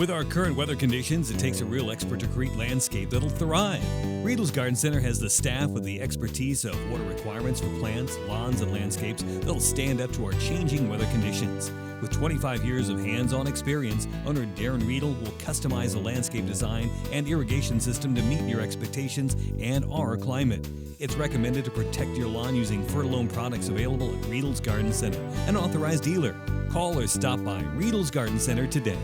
With our current weather conditions, it takes a real expert to create landscape that'll thrive. Riedel's Garden Center has the staff with the expertise of water requirements for plants, lawns, and landscapes that'll stand up to our changing weather conditions. With 25 years of hands-on experience, owner Darren Riedel will customize a landscape design and irrigation system to meet your expectations and our climate. It's recommended to protect your lawn using Fertilome products available at Riedel's Garden Center, an authorized dealer. Call or stop by Riedel's Garden Center today.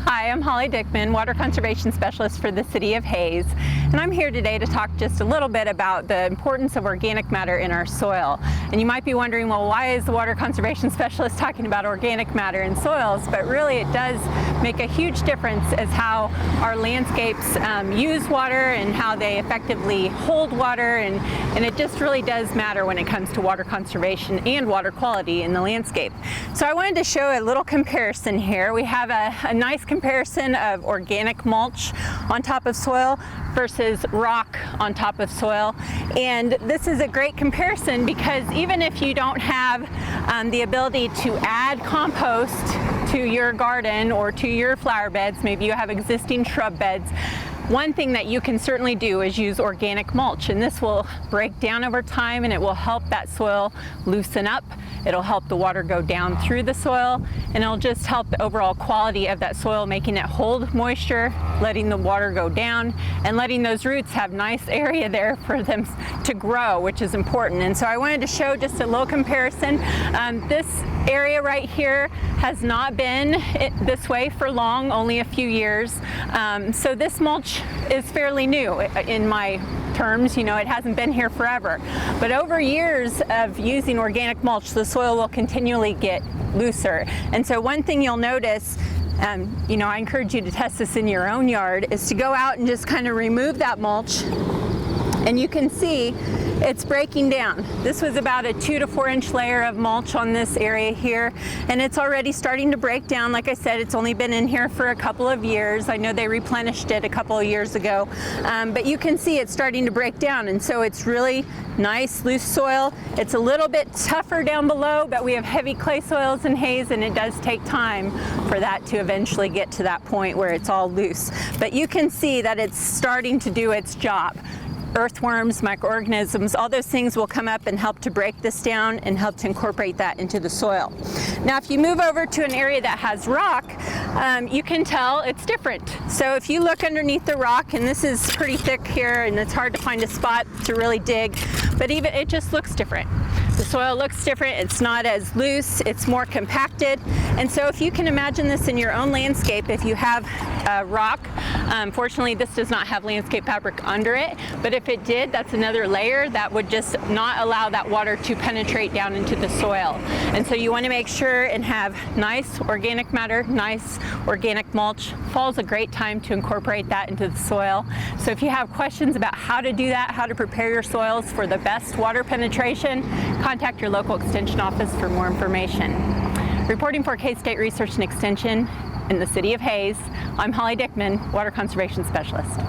Hi, I'm Dickman, Water Conservation Specialist for the City of Hayes, and I'm here today to talk just a little bit about the importance of organic matter in our soil. And you might be wondering, well, why is the Water Conservation Specialist talking about organic matter in soils? But really it does make a huge difference as how our landscapes use water and how they effectively hold water, and it just really does matter when it comes to water conservation and water quality in the landscape. So I wanted to show a little comparison here. We have a nice comparison of organic mulch on top of soil versus rock on top of soil. And this is a great comparison because even if you don't have the ability to add compost to your garden or to your flower beds, maybe you have existing shrub beds, one thing that you can certainly do is use organic mulch, and this will break down over time and it will help that soil loosen up. It'll help the water go down through the soil, and it'll just help the overall quality of that soil, making it hold moisture, letting the water go down, and letting those roots have nice area there for them to grow, which is important. And so I wanted to show just a little comparison. This area right here has not been this way for long, only a few years. So this mulch is fairly new in my terms. You know, it hasn't been here forever. But over years of using organic mulch, the soil will continually get looser. And so one thing you'll notice, you know, I encourage you to test this in your own yard, is to go out and just kind of remove that mulch, and you can see it's breaking down. This was about a 2 to 4 inch layer of mulch on this area here, and it's already starting to break down. Like I said, it's only been in here for a couple of years. I know they replenished it a couple of years ago, but you can see it's starting to break down, and so it's really nice loose soil. It's a little bit tougher down below, but we have heavy clay soils in Hayes, and it does take time for that to eventually get to that point where it's all loose. But you can see that it's starting to do its job. Earthworms, microorganisms, all those things will come up and help to break this down and help to incorporate that into the soil. Now if you move over to an area that has rock, you can tell it's different. So if you look underneath the rock, and this is pretty thick here and it's hard to find a spot to really dig, but even it just looks different. The soil looks different, it's not as loose, it's more compacted. And so if you can imagine this in your own landscape, if you have rock, fortunately this does not have landscape fabric under it, but if it did, that's another layer that would just not allow that water to penetrate down into the soil. And so you want to make sure and have nice organic matter, nice organic mulch. Fall's a great time to incorporate that into the soil. So if you have questions about how to do that, how to prepare your soils for the best water penetration, contact your local extension office for more information. Reporting for K-State Research and Extension in the City of Hayes, I'm Holly Dickman, Water Conservation Specialist.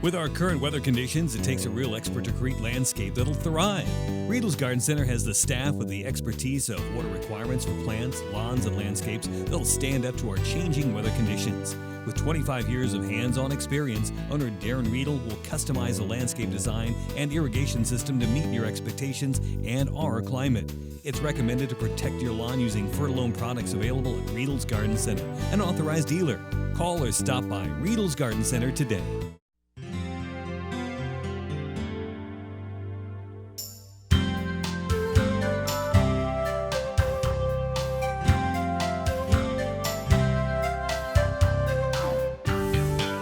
With our current weather conditions, it takes a real expert to create landscape that'll thrive. Riedel's Garden Center has the staff with the expertise of water requirements for plants, lawns, and landscapes that'll stand up to our changing weather conditions. With 25 years of hands-on experience, owner Darren Riedel will customize a landscape design and irrigation system to meet your expectations and our climate. It's recommended to protect your lawn using Fertilome products available at Riedel's Garden Center, an authorized dealer. Call or stop by Riedel's Garden Center today.